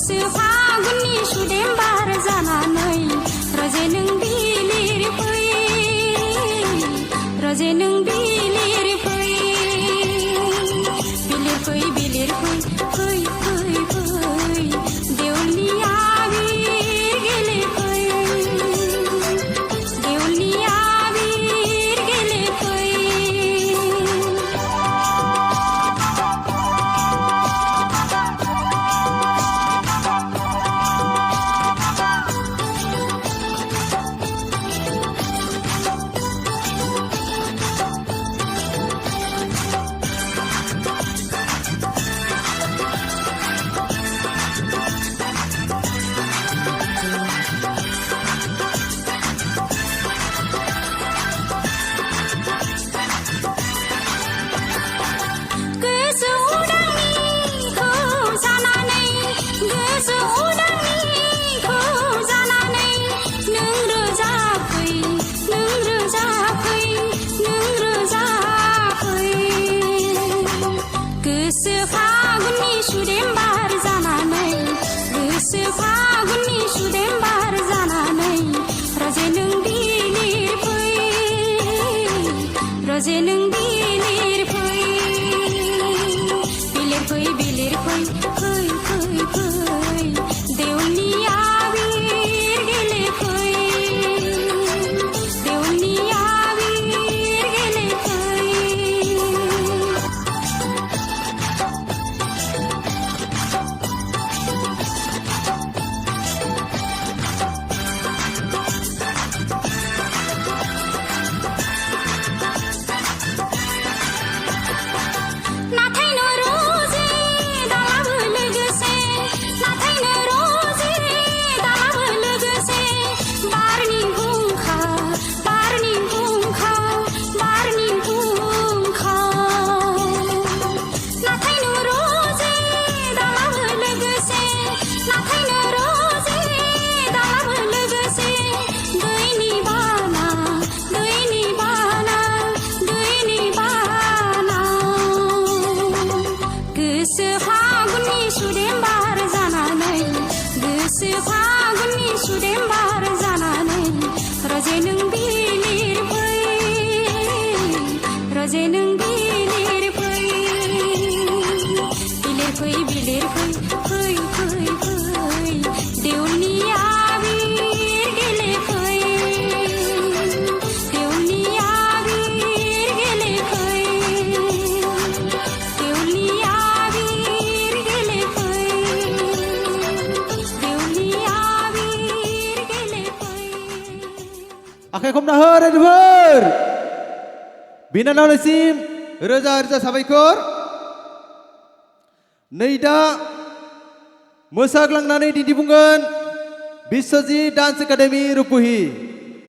गोसो फागुननि सुदेम बार जानानै रजे नों बिलिर फै रजे नों बिलिर फै बिलिर फै फै फै फै देवलनि आबिर गेले फै देवलनि आबिर गेले फै रजे नों बिलिर फै बिलिर फै फै फै फै देवलनि आबिर गेले फै देवलनि आबिर गेले फै रजे नों बिलिर फै रजे नों बिलिर फै बिलिर फै फै फै फै देवलनि आबिर गेले फै देवलनि आबिर गेले फै देवलनि आबिर गेले फै देवलनि आबिर गेले फै आखाइ खबना हो रायजोफोर बिनानावनिसिम रोजा रोजा साबायखर नै दा मोसाग्लांनानै दिन्थिफुंगोन बिश्वजित डान्स एकाडेमि रुपहि।